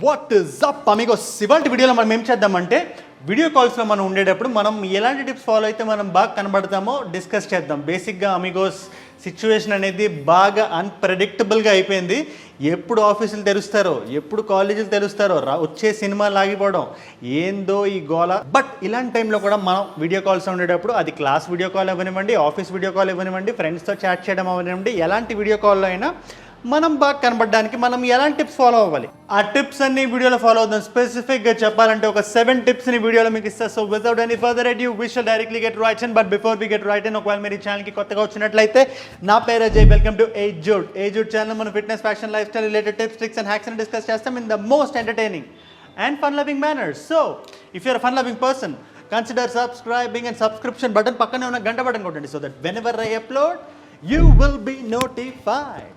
What is up Amigos, ఇవాల్టి వీడియోలో మనం ఏం చేద్దామంటే వీడియో కాల్స్లో మనం ఉండేటప్పుడు మనం ఎలాంటి టిప్స్ ఫాలో అయితే మనం బాగా కనబడతామో డిస్కస్ చేద్దాం. బేసిక్గా అమిగోస్ సిచ్యువేషన్ అనేది బాగా అన్ప్రెడిక్టబుల్గా అయిపోయింది. ఎప్పుడు ఆఫీసులు తెరుస్తారో, ఎప్పుడు కాలేజీలు తెరుస్తారో, వచ్చే సినిమాలు ఆగిపోవడం, ఏందో ఈ గోల. బట్ ఇలాంటి టైంలో కూడా మనం వీడియో కాల్స్ ఉండేటప్పుడు, అది క్లాస్ వీడియో కాల్ అవ్వనివ్వండి, ఆఫీస్ వీడియో కాల్ ఇవ్వనివ్వండి, ఫ్రెండ్స్తో చాట్ చేయడం అవ్వనివ్వండి, ఎలాంటి వీడియో కాల్లో అయినా మనం బాగా కనబడడానికి మనం ఎలాంటి టిప్స్ ఫాలో అవ్వాలి, ఆ టిప్స్ అన్ని వీడియోలో ఫాలో అవుతాం. స్పెసిఫిక్గా చెప్పాలంటే ఒక 7 టిప్స్ని వీడియోలో మీకు ఇస్తా. So without any further adieu we shall directly get right in. But before we get right in, ఒకవేళ మీరు ఈ ఛానల్కి కొత్తగా వచ్చినట్లయితే, నా పేరు Ajay, welcome to Jude. Jude channel మనం fitness, fashion, lifestyle related tips, tricks and hacks discuss చేస్తాం in the most entertaining and fun-loving manner. So, if you're a fun-loving person, consider subscribing and subscription button పక్కనే ఉన్న గంట button కొట్టండి, so that whenever I upload, you will be notified.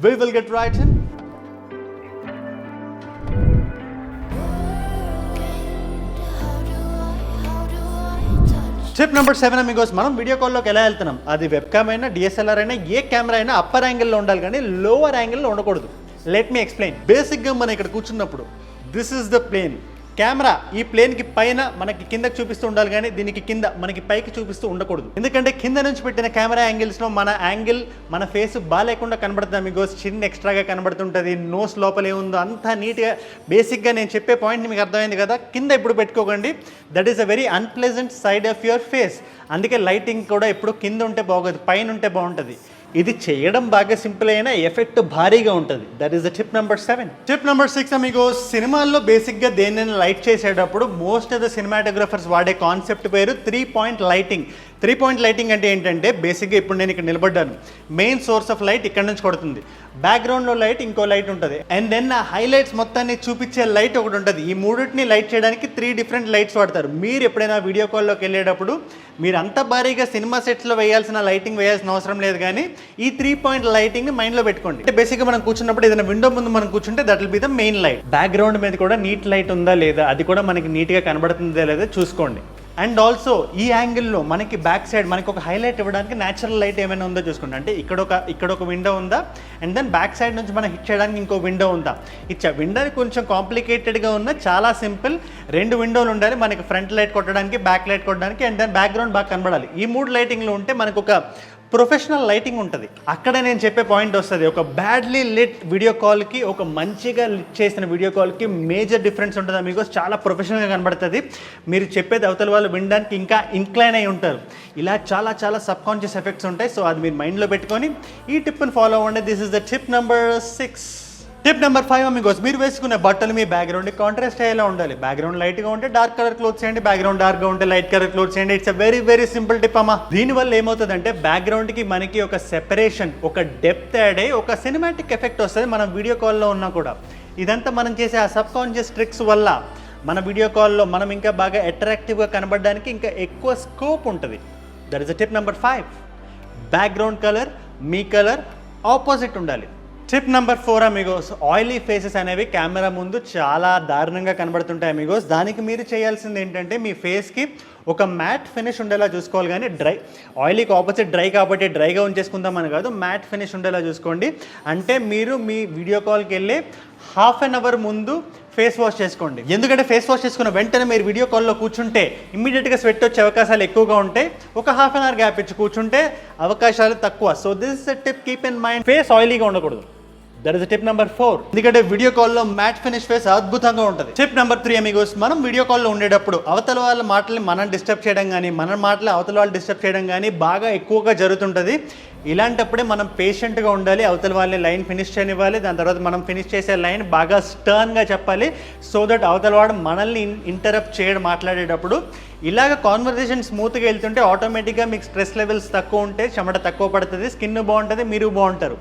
We will get right in. Tip number 7 Amigos, మనం video కాల్లోకి ఎలా వెళ్తున్నాం, అది web cam అయినా, DSLR అయినా, ఏ కెమెరా అయినా అప్పర్ యాంగిల్లో ఉండాలి కానీ లోవర్ యాంగిల్లో ఉండకూడదు. Let me explain. బేసిక్గా మనం ఇక్కడ కూర్చున్నప్పుడు this is the plane. Camera ఈ ప్లేన్కి పైన మనకి కిందకి చూపిస్తూ ఉండాలి కానీ దీనికి కింద మనకి పైకి చూపిస్తూ ఉండకూడదు. ఎందుకంటే కింద నుంచి పెట్టిన కెమెరా యాంగిల్స్లో మన యాంగిల్, మన ఫేస్ బాగాలేకుండా కనబడుతుంది అమిగోస్. చిన్న ఎక్స్ట్రాగా కనబడుతుంటుంది, నోస్ లోపల ఏముందో అంతా నీట్గా. బేసిక్గా నేను చెప్పే పాయింట్ మీకు అర్థమైంది కదా. కింద ఎప్పుడు పెట్టుకోకండి, that is a very unpleasant side of your face. అందుకే లైటింగ్ కూడా ఎప్పుడు కింద ఉంటే బాగోదు, పైన ఉంటే బాగుంటుంది. ఇది చేయడం బాగా సింపుల్ అయినా ఎఫెక్ట్ భారీగా ఉంటుంది. That is the tip number 7. Tip number 6 Amigos, సినిమాల్లో బేసిక్గా దేన్నైనా లైట్ చేసేటప్పుడు మోస్ట్ ఆఫ్ ద సినిమాటోగ్రఫర్స్ వాడే కాన్సెప్ట్ పేరు 3 పాయింట్ లైటింగ్. 3 పాయింట్ లైటింగ్ అంటే ఏంటంటే, బేసిక్గా ఇప్పుడు నేను ఇక్కడ నిలబడ్డాను, మెయిన్ సోర్స్ ఆఫ్ లైట్ ఇక్కడ నుంచి కొడుతుంది, బ్యాక్గ్రౌండ్లో లైట్ ఇంకో లైట్ ఉంటుంది, అండ్ దెన్ ఆ హైలైట్స్ మొత్తాన్ని చూపించే లైట్ ఒకటి ఉంటుంది. ఈ మూడింటిని లైట్ చేయడానికి 3 డిఫరెంట్ లైట్స్ వాడతారు. మీరు ఎప్పుడైనా వీడియో కాల్లోకి వెళ్ళేటప్పుడు మీరు అంత భారీగా సినిమా సెట్స్లో వేయాల్సిన లైటింగ్ వేయాల్సిన అవసరం లేదు కానీ ఈ 3 పాయింట్ లైటింగ్ మైండ్లో పెట్టుకోండి. అంటే బేసిక్గా మనం కూర్చున్నప్పుడు ఏదైనా విండో ముందు మనం కూర్చుంటే that will be the main light. Background మీద కూడా నీట్ లైట్ ఉందా లేదా, అది కూడా మనకి నీట్గా కనబడుతుందా లేదా చూసుకోండి. అండ్ ఆల్సో ఈ యాంగిల్లో మనకి బ్యాక్ సైడ్ మనకి ఒక హైలైట్ ఇవ్వడానికి న్యాచురల్ లైట్ ఏమైనా ఉందో చూసుకోండి. అంటే ఇక్కడ ఒక విండో ఉందా, అండ్ దెన్ బ్యాక్ సైడ్ నుంచి మనం హిట్ చేయడానికి ఇంకో విండో ఉందా. విండో కొంచెం కాంప్లికేటెడ్గా ఉన్న, చాలా సింపుల్. 2 విండోలు ఉండాలి, మనకి ఫ్రంట్ లైట్ కొట్టడానికి, బ్యాక్ లైట్ కొట్టడానికి, అండ్ దెన్ బ్యాక్గ్రౌండ్ బాగా కనబడాలి. ఈ 3 లైటింగ్లు ఉంటే మనకు ఒక ప్రొఫెషనల్ లైటింగ్ ఉంటుంది. అక్కడ నేను చెప్పే పాయింట్ వస్తుంది. ఒక బ్యాడ్లీ లిట్ వీడియో కాల్కి, ఒక మంచిగా లిట్ చేసిన వీడియో కాల్కి మేజర్ డిఫరెన్స్ ఉంటుంది మీకు. చాలా ప్రొఫెషనల్గా కనబడుతుంది. మీరు చెప్పేది అవతల వాళ్ళు వినడానికి ఇంకా ఇంక్లైన్ అయి ఉంటారు. ఇలా చాలా చాలా సబ్ కాన్షియస్ ఎఫెక్ట్స్ ఉంటాయి. సో అది మీరు మైండ్లో పెట్టుకొని ఈ టిప్ని ఫాలో అవ్వండి. This is the tip number 6. Tip number 5 Amigos, మీరు వేసుకునే బట్టలు మీ బ్యాక్గ్రౌండ్ కాంట్రాస్ట్ అయ్యేలా ఉండాలి. బ్యాక్గ్రౌండ్ లైట్గా ఉంటే డార్క్ కలర్ క్లోత్స్ చేయండి, బ్యాక్గ్రౌండ్ డార్క్గా ఉంటే లైట్ కలర్ క్లోత్స్ చేయండి. It's a very very simple tip అమ్మా. దీనివల్ల ఏమవుతుందంటే బ్యాక్గ్రౌండ్కి మనకి ఒక సెపరేషన్, ఒక డెప్త్ యాడ్ అయ్యి ఒక సినిమాటిక్ ఎఫెక్ట్ వస్తుంది మనం వీడియో కాల్లో ఉన్నా కూడా. ఇదంతా మనం చేసే ఆ సబ్ కాన్షియస్ ట్రిక్స్ వల్ల మన వీడియో కాల్లో మనం ఇంకా బాగా అట్రాక్టివ్గా కనబడడానికి ఇంకా ఎక్కువ స్కోప్ ఉంటుంది. That is the tip number 5. Background colour మీ కలర్ ఆపోజిట్ ఉండాలి. Tip number 4 amigos, oily faces అనేవి కెమెరా ముందు చాలా దారుణంగా కనబడుతుంటాయి అమిగోస్. దానికి మీరు చేయాల్సింది ఏంటంటే మీ ఫేస్కి ఒక మ్యాట్ ఫినిష్ ఉండేలా చూసుకోవాలి. కానీ ఆయిలీకి ఆపోజిట్ డ్రై కాబట్టి డ్రైగా ఉంచేసుకుందామని కాదు, మ్యాట్ ఫినిష్ ఉండేలా చూసుకోండి. అంటే మీరు మీ వీడియో కాల్కి వెళ్ళి ½ అన్ అవర్ ముందు ఫేస్ వాష్ చేసుకోండి. ఎందుకంటే ఫేస్ వాష్ చేసుకున్న వెంటనే మీరు వీడియో కాల్లో కూర్చుంటే ఇమ్మీడియట్గా స్వెట్ వచ్చే అవకాశాలు ఎక్కువగా ఉంటాయి. ఒక ½ అన్ అవర్ గ్యాప్ ఇచ్చి కూర్చుంటే అవకాశాలు తక్కువ. So this is a tip, keep in mind. Face ఆయిలీగా ఉండకూడదు. That is tip number 4. ఎందుకంటే వీడియో కాల్లో మ్యాట్ ఫినిష్ ఫేస్ అద్భుతంగా ఉంటుంది. టిప్ నెంబర్ 3 అమిగోస్, మనం వీడియో కాల్లో ఉండేటప్పుడు అవతల వాళ్ళ మాటల్ని మనం డిస్టర్బ్ చేయడం కానీ, మన మాటలు అవతల వాళ్ళు డిస్టర్బ్ చేయడం కానీ బాగా ఎక్కువగా జరుగుతుంటుంది. ఇలాంటప్పుడే మనం పేషెంట్గా ఉండాలి. అవతల వాళ్ళని లైన్ ఫినిష్ చేయనివ్వాలి. దాని తర్వాత మనం ఫినిష్ చేసే లైన్ బాగా స్టర్న్గా చెప్పాలి. సో దట్ అవతల వాడు మనల్ని ఇంటరప్ట్ చేయడం మాట్లాడేటప్పుడు. ఇలాగ కాన్వర్జేషన్ స్మూత్గా వెళ్తుంటే ఆటోమేటిక్గా మీకు స్ట్రెస్ లెవెల్స్ తక్కువ ఉంటే చెమట తక్కువ పడుతుంది, స్కిన్ బాగుంటుంది, మీరు బాగుంటారు.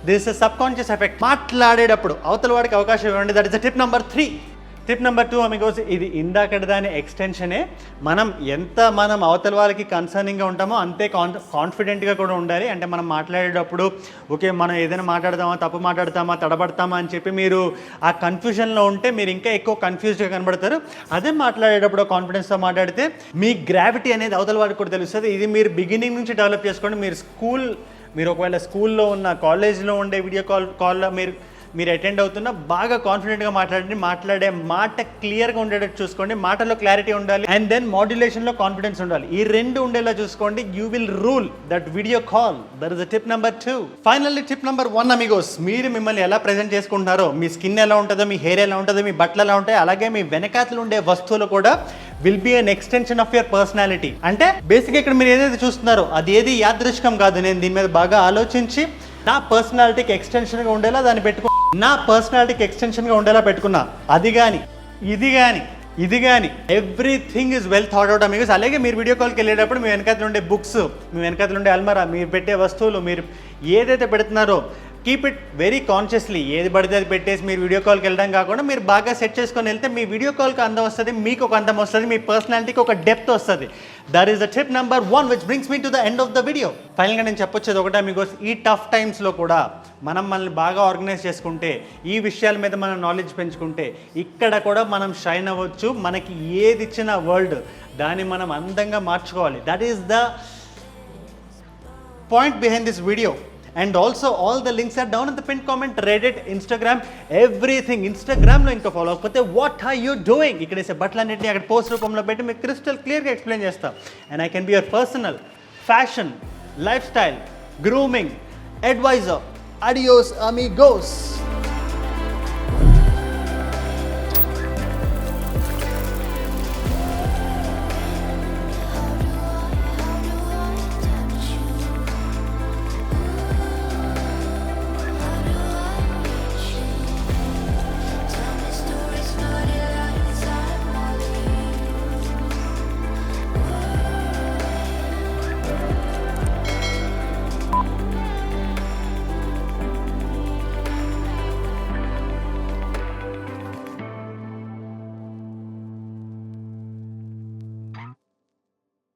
This is sub conscious effect. మాట్లాడేటప్పుడు అవతల వాడికి అవకాశం ఇవ్వండి. That is the tip number 3. Tip number 2 Amigos, ఇది ఇందాకటి దాని ఎక్స్టెన్షనే. మనం అవతల వాళ్ళకి కన్సర్నింగ్గా ఉంటామో అంతే కాన్ఫిడెంట్గా కూడా ఉండాలి. అంటే మనం మాట్లాడేటప్పుడు ఓకే మనం ఏదైనా మాట్లాడతామా, తప్పు మాట్లాడతామా, తడబడతామా అని చెప్పి మీరు ఆ కన్ఫ్యూజన్లో ఉంటే మీరు ఇంకా ఎక్కువ కన్ఫ్యూజ్డ్గా కనబడతారు. అదే మాట్లాడేటప్పుడు కాన్ఫిడెన్స్తో మాట్లాడితే మీ గ్రావిటీ అనేది అవతల వాడికి కూడా తెలుస్తుంది. ఇది మీరు బిగినింగ్ నుంచి డెవలప్ చేసుకోండి. మీరు ఒకవేళ స్కూల్లో ఉన్న, కాలేజ్లో ఉండే వీడియో కాల్లో మీరు మీరు అటెండ్ అవుతున్నా బాగా కాన్ఫిడెంట్గా మాట్లాడండి. మాట్లాడే మాట క్లియర్గా ఉండేటట్టు చూసుకోండి. మాటలో క్లారిటీ ఉండాలి అండ్ దెన్ మాడ్యులేషన్లో కాన్ఫిడెన్స్ ఉండాలి. ఈ రెండు ఉండేలా చూసుకోండి. You will rule that video call. That is the tip number 2. Finally tip number 1 Amigos, మీరు మిమ్మల్ని ఎలా ప్రెజెంట్ చేసుకుంటున్నారో, మీ స్కిన్ ఎలా ఉంటుందో, మీ హెయిర్ ఎలా ఉంటుందో, మీ బట్టలు ఎలా ఉంటాయి, అలాగే మీ వెనకాతలు ఉండే వస్తువులు కూడా will be an extension of your personality. అంటే బేసిక్గా ఇక్కడ మీరు ఏదైతే చూస్తున్నారో అది ఏది యాదృష్కం కాదు. నేను దీని మీద బాగా ఆలోచించి నా పర్సనాలిటీకి ఎక్స్టెన్షన్గా ఉండేలా దాన్ని నా పర్సనాలిటీకి ఎక్స్టెన్షన్గా ఉండేలా పెట్టుకున్నా. అది కానీ ఇది కానీ everything is well thought out Amigos. అలాగే మీరు వీడియో కాల్కి వెళ్ళేటప్పుడు మీ వెనకాతలు ఉండే బుక్స్, మీ వెనకాతలు ఉండే అల్మారా, మీరు పెట్టే వస్తువులు, మీరు ఏదైతే పెడుతున్నారో కీప్ ఇట్ వెరీ కాన్షియస్లీ. ఏది పడితే అది పెట్టేసి మీరు వీడియో కాల్కి వెళ్ళడం కాకుండా మీరు బాగా సెట్ చేసుకొని వెళ్తే మీ వీడియో కాల్కి అందం వస్తుంది, మీకు ఒక అందం వస్తుంది, మీ పర్సనాలిటీకి ఒక డెప్త్ వస్తుంది. That is the tip number 1 which brings me to the end of the video. ఫైనల్గా నేను చెప్పొచ్చేది ఒకటే అమిగోస్, ఈ టఫ్ టైమ్స్లో కూడా మనల్ని బాగా ఆర్గనైజ్ చేసుకుంటే, ఈ విషయాల మీద మనం నాలెడ్జ్ పెంచుకుంటే ఇక్కడ కూడా మనం షైన్ అవ్వచ్చు. మనకి ఏది ఇచ్చిన వరల్డ్ దాన్ని మనం అందంగా మార్చుకోవాలి. That is the point behind this video. And also all the links are down in the pinned comment. Reddit, Instagram, everything. Instagramలో ఇంకా ఫాలో అవ్వకపోతే what are you doing? ఇక్కడ వేసే బట్టలన్నింటినీ అక్కడ పోస్ట్ రూపంలో పెట్టి మీకు క్రిస్టల్ క్లియర్గా ఎక్స్ప్లెయిన్ చేస్తాం. And I can be your personal fashion, lifestyle, grooming advisor. Adios amigos.